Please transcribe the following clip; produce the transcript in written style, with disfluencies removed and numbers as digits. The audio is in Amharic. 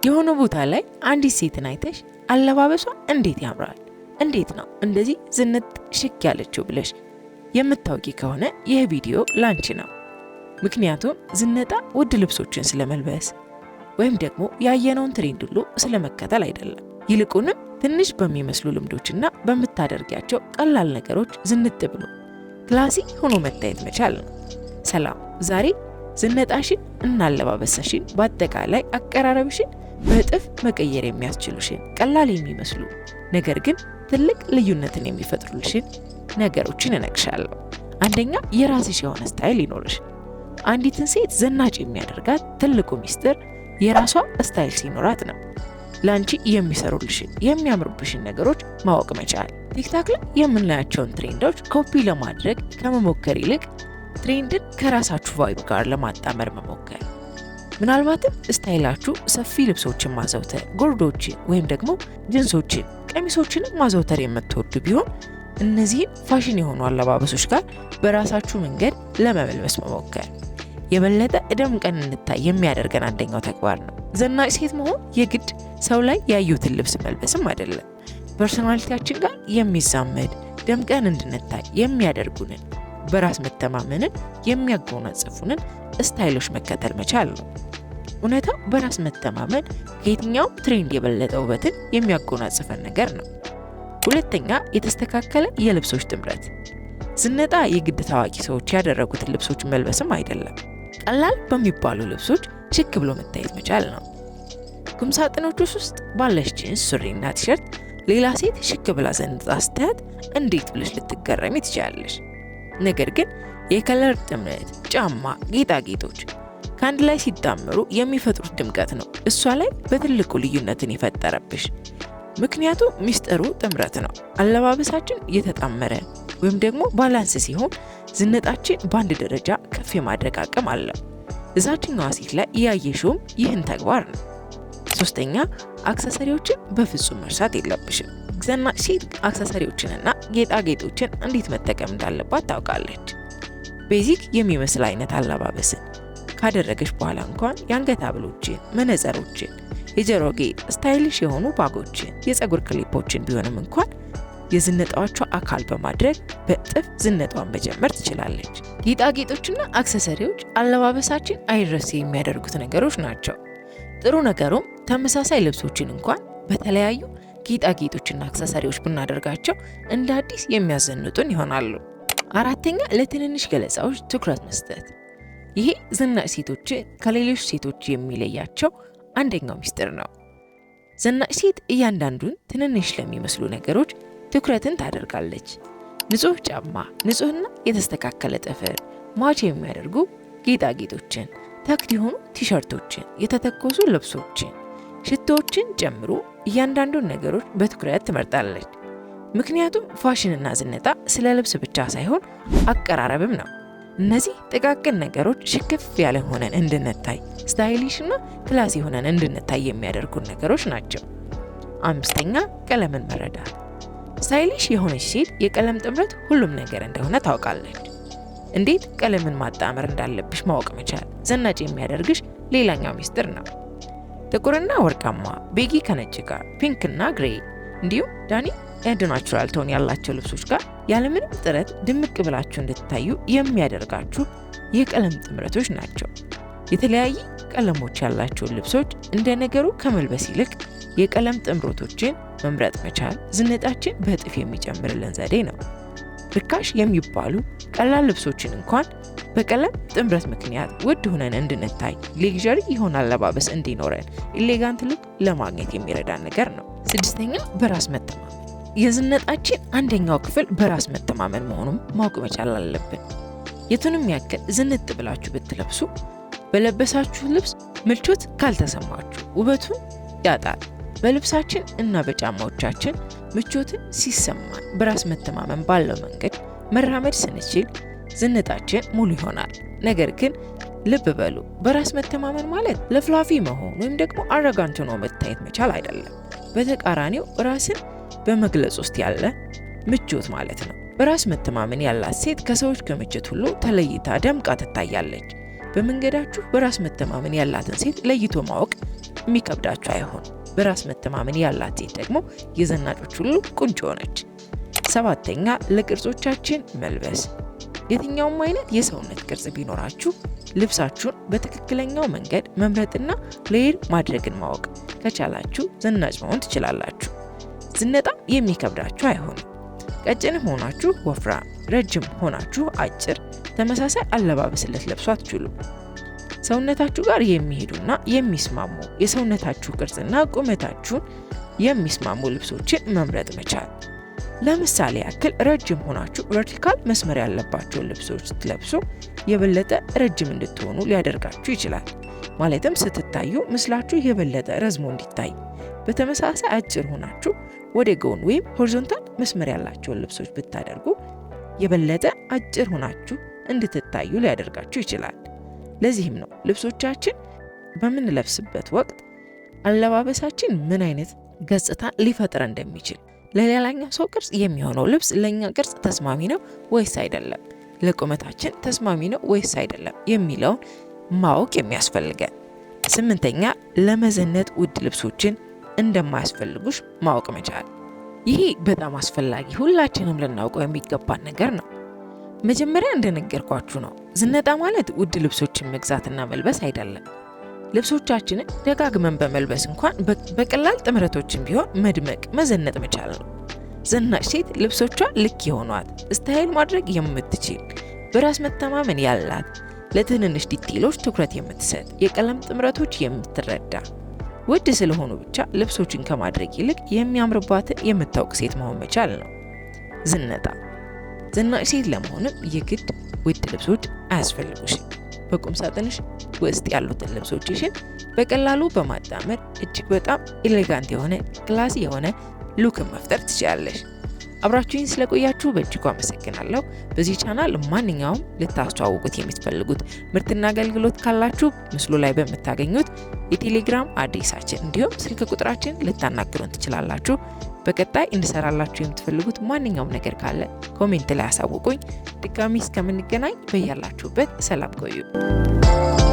የሆነ ቦታ ላይ አንዲት ሴትን አይተሽ አለባበሷ እንዴት ያምራል፣ እንዴት ነው እንደዚህ ዝንጥ ሽክ ያለችው ብለሽ የምታውቂ ከሆነ ይህ ቪዲዮ ላንቺ ነው። ምክንያቱም ዝነጣ ውድ ልብሶችን ስለመልበስ ወይም ደግሞ ያየነውን ትሬንድ ሁሉ ስለመከተል አይደለም። ይልቁንም ትንሽ በሚመስሉ ልምዶችና በምታደርጊያቸው ቀላል ነገሮች ዝንጥ ብሎ ክላሲ ሆኖ መታየት መቻል ነው። ሰላም፣ ዛሬ ዝነጣሽን እና አለባበስሽን በአጠቃላይ አቀራረብሽን በእጥፍ መቀየር የሚያስችሉሽን ቀላል የሚመስሉ ነገር ግን ትልቅ ልዩነትን የሚፈጥሩልሽን ነገሮችን እነግርሻለሁ። አንደኛ፣ የራስሽ የሆነ ስታይል ይኖርሽ። አንዲትን ሴት ዘናጭ የሚያደርጋት ትልቁ ሚስጥር የራሷ ስታይል ሲኖራት ነው። ላንቺ የሚሰሩልሽን የሚያምሩብሽን ነገሮች ማወቅ መቻል። ቲክታክ ላይ የምናያቸውን ትሬንዶች ኮፒ ለማድረግ ከመሞከር ይልቅ ትሬንድን ከራሳችሁ ቫይብ ጋር ለማጣመር መሞከር። ምናልባትም ስታይላችሁ ሰፊ ልብሶችን ማዘውተር፣ ጎርዶችን ወይም ደግሞ ጅንሶችን፣ ቀሚሶችን ማዘውተር የምትወዱ ቢሆን እነዚህን ፋሽን የሆኑ አለባበሶች ጋር በራሳችሁ መንገድ ለመመልበስ መሞከር የበለጠ ደምቀን እንታይ የሚያደርገን አንደኛው ተግባር ነው። ዘናጭ ሴት መሆን የግድ ሰው ላይ ያዩትን ልብስ መልበስም አይደለም። ፐርሶናሊቲያችን ጋር የሚዛመድ ደምቀን እንድንታይ የሚያደርጉንን በራስ መተማመንን የሚያጎናጽፉንን ስታይሎች መከተል መቻል ነው። እውነታው በራስ መተማመን ከየትኛውም ትሬንድ የበለጠ ውበትን የሚያጎናጽፈን ነገር ነው። ሁለተኛ፣ የተስተካከለ የልብሶች ጥምረት። ዝነጣ የግድ ታዋቂ ሰዎች ያደረጉትን ልብሶች መልበስም አይደለም። ቀላል በሚባሉ ልብሶች ሽክ ብሎ መታየት መቻል ነው። ቁምሳጥኖች ውስጥ ባለሽ ጂንስ ሱሪና ቲሸርት ሌላ ሴት ሽክ ብላ ዘንጣ ስታያት እንዴት ብለሽ ልትገረሚ ትችላለሽ። ነገር ግን የከለር ጥምረት፣ ጫማ፣ ጌጣጌጦች ከአንድ ላይ ሲጣመሩ የሚፈጥሩት ድምቀት ነው እሷ ላይ በትልቁ ልዩነትን የፈጠረብሽ። ምክንያቱም ሚስጥሩ ጥምረት ነው። አለባበሳችን የተጣመረ ወይም ደግሞ ባላንስ ሲሆን ዝነጣችን በአንድ ደረጃ ከፍ የማድረግ አቅም አለው። እዛችኛዋ ሴት ላይ ያየሽውም ይህን ተግባር ነው። ሶስተኛ፣ አክሰሰሪዎችን በፍጹም መርሳት የለብሽም። ዘናጭ ሴት አክሰሰሪዎችንና ጌጣጌጦችን እንዴት መጠቀም እንዳለባት ታውቃለች። ቤዚክ የሚመስል አይነት አለባበስን ካደረገች በኋላ እንኳን የአንገት ሐብሎችን፣ መነጽሮችን፣ የጆሮ ጌጥ፣ ስታይሊሽ የሆኑ ባጎችን፣ የፀጉር ክሊፖችን ቢሆንም እንኳን የዝነጣዎቿ አካል በማድረግ በእጥፍ ዝነጣዋን መጀመር ትችላለች። ጌጣጌጦችና አክሰሰሪዎች አለባበሳችን አይረሴ የሚያደርጉት ነገሮች ናቸው። ጥሩ ነገሩም ተመሳሳይ ልብሶችን እንኳን በተለያዩ ጌጣጌጦችና አክሰሰሪዎች ብናደርጋቸው እንደ አዲስ የሚያዘንጡን ይሆናሉ። አራተኛ፣ ለትንንሽ ገለጻዎች ትኩረት መስጠት። ይሄ ዘናጭ ሴቶች ከሌሎች ሴቶች የሚለያቸው አንደኛው ሚስጥር ነው። ዘናጭ ሴት እያንዳንዱን ትንንሽ ለሚመስሉ ነገሮች ትኩረትን ታደርጋለች። ንጹህ ጫማ፣ ንጹህና የተስተካከለ ጥፍር፣ ማች የሚያደርጉ ጌጣጌጦችን፣ ተክት የሆኑ ቲሸርቶችን፣ የተተኮሱ ልብሶችን፣ ሽቶዎችን ጨምሮ እያንዳንዱን ነገሮች በትኩረት ትመርጣለች። ምክንያቱም ፋሽንና ዝነጣ ስለ ልብስ ብቻ ሳይሆን አቀራረብም ነው። እነዚህ ጥቃቅን ነገሮች ሽክፍ ያለ ሆነን እንድንታይ፣ ስታይሊሽና ክላሲ ሆነን እንድንታይ የሚያደርጉን ነገሮች ናቸው። አምስተኛ፣ ቀለምን መረዳት። ስታይሊሽ የሆነች ሴት የቀለም ጥምረት ሁሉም ነገር እንደሆነ ታውቃለች። እንዴት ቀለምን ማጣመር እንዳለብሽ ማወቅ መቻል ዘናጭ የሚያደርግሽ ሌላኛው ሚስጥር ነው። ጥቁርና ወርቃማ፣ ቤጊ ከነጭ ጋር፣ ፒንክና ግሬ እንዲሁም ዳኒ ኤንድ ናቹራል ቶን ያላቸው ልብሶች ጋር ያለምንም ጥረት ድምቅ ብላችሁ እንድትታዩ የሚያደርጋችሁ የቀለም ጥምረቶች ናቸው። የተለያየ ቀለሞች ያላቸውን ልብሶች እንደ ነገሩ ከመልበስ ይልቅ የቀለም ጥምረቶችን መምረጥ መቻል ዝነጣችን በእጥፍ የሚጨምርልን ዘዴ ነው። ርካሽ የሚባሉ ቀላል ልብሶችን እንኳን በቀለም ጥምረት ምክንያት ውድ ሆነን እንድንታይ፣ ሌግዠሪ የሆነ አለባበስ እንዲኖረን፣ ኤሌጋንት ሉክ ለማግኘት የሚረዳን ነገር ነው። ስድስተኛ፣ በራስ መተማመን። የዝነጣችን አንደኛው ክፍል በራስ መተማመን መሆኑን ማወቅ መቻል አለብን። የቱንም ያክል ዝንጥ ብላችሁ ብትለብሱ በለበሳችሁ ልብስ ምቾት ካልተሰማችሁ ውበቱን ያጣል። በልብሳችን እና በጫማዎቻችን ምቾትን ሲሰማን በራስ መተማመን ባለው መንገድ መራመድ ስንችል ዝነጣችን ሙሉ ይሆናል። ነገር ግን ልብ በሉ፣ በራስ መተማመን ማለት ለፍላፊ መሆን ወይም ደግሞ አረጋንት ሆኖ መታየት መቻል አይደለም። በተቃራኒው ራስን በመግለጽ ውስጥ ያለ ምቾት ማለት ነው። በራስ መተማመን ያላት ሴት ከሰዎች ክምችት ሁሉ ተለይታ ደምቃ ትታያለች። በመንገዳችሁ በራስ መተማመን ያላትን ሴት ለይቶ ማወቅ የሚከብዳችሁ አይሆን። በራስ መተማመን ያላት ሴት ደግሞ የዘናጮች ሁሉ ቁንጮ ነች። 7ኛ ለቅርጾቻችን መልበስ። የትኛውም አይነት የሰውነት ቅርጽ ቢኖራችሁ ልብሳችሁን በትክክለኛው መንገድ መምረጥና ሌየር ማድረግን ማወቅ ከቻላችሁ ዘናጭ መሆን ትችላላችሁ። ዝነጣም የሚከብዳችሁ አይሆንም። ቀጭንም ሆናችሁ ወፍራም፣ ረጅም ሆናችሁ አጭር፣ ተመሳሳይ አለባበስ ልትለብሱ አትችሉም። ሰውነታችሁ ጋር የሚሄዱና የሚስማሙ የሰውነታችሁ ቅርጽና ቁመታችሁን የሚስማሙ ልብሶችን መምረጥ መቻል። ለምሳሌ ያክል ረጅም ሆናችሁ ቨርቲካል መስመር ያለባቸውን ልብሶች ስትለብሱ የበለጠ ረጅም እንድትሆኑ ሊያደርጋችሁ ይችላል። ማለትም ስትታዩ ምስላችሁ የበለጠ ረዝሞ እንዲታይ። በተመሳሳይ አጭር ሆናችሁ ወደ ጎን ወይም ሆሪዞንታል መስመር ያላቸውን ልብሶች ብታደርጉ የበለጠ አጭር ሆናችሁ እንድትታዩ ሊያደርጋችሁ ይችላል። ለዚህም ነው ልብሶቻችን በምንለብስበት ወቅት አለባበሳችን ምን አይነት ገጽታ ሊፈጥር እንደሚችል፣ ለሌላኛው ሰው ቅርጽ የሚሆነው ልብስ ለኛ ቅርጽ ተስማሚ ነው ወይስ አይደለም፣ ለቁመታችን ተስማሚ ነው ወይስ አይደለም የሚለውን ማወቅ የሚያስፈልገን። 8ኛ ለመዘነጥ ውድ ልብሶችን እንደማያስፈልጉሽ ማወቅ መቻል። ይሄ በጣም አስፈላጊ ሁላችንም ልናውቀው የሚገባን ነገር ነው። መጀመሪያ እንደነገርኳችሁ ነው፣ ዝነጣ ማለት ውድ ልብሶችን መግዛትና መልበስ አይደለም። ልብሶቻችንን ደጋግመን በመልበስ እንኳን በቀላል ጥምረቶችን ቢሆን መድመቅ፣ መዘነጥ መቻል ነው። ዘናጭ ሴት ልብሶቿ ልክ የሆኗት፣ ስታይል ማድረግ የምትችል፣ በራስ መተማመን ያላት፣ ለትንንሽ ዲቴሎች ትኩረት የምትሰጥ፣ የቀለም ጥምረቶች የምትረዳ፣ ውድ ስለሆኑ ብቻ ልብሶችን ከማድረግ ይልቅ የሚያምርባትን የምታውቅ ሴት መሆን መቻል ነው ዝነጣ። ዘናጭ ሴት ለመሆንም የግድ ውድ ልብሶች አያስፈልጉሽም። በቁም ሳጥንሽ ውስጥ ያሉትን ልብሶችሽን በቀላሉ በማጣመር እጅግ በጣም ኤሌጋንት የሆነ ክላሲ የሆነ ሉክን መፍጠር ትችላለሽ። አብራችሁኝ ስለቆያችሁ በእጅጉ አመሰግናለሁ። በዚህ ቻናል ማንኛውም ልታስተዋውቁት የምትፈልጉት ምርትና አገልግሎት ካላችሁ ምስሉ ላይ በምታገኙት የቴሌግራም አድሬሳችን እንዲሁም ስልክ ቁጥራችን ልታናግሩን ትችላላችሁ። በቀጣይ እንድሰራላችሁ የምትፈልጉት ማንኛውም ነገር ካለ ኮሜንት ላይ አሳውቁኝ። ድጋሚ እስከምንገናኝ በያላችሁበት ሰላም ቆዩ።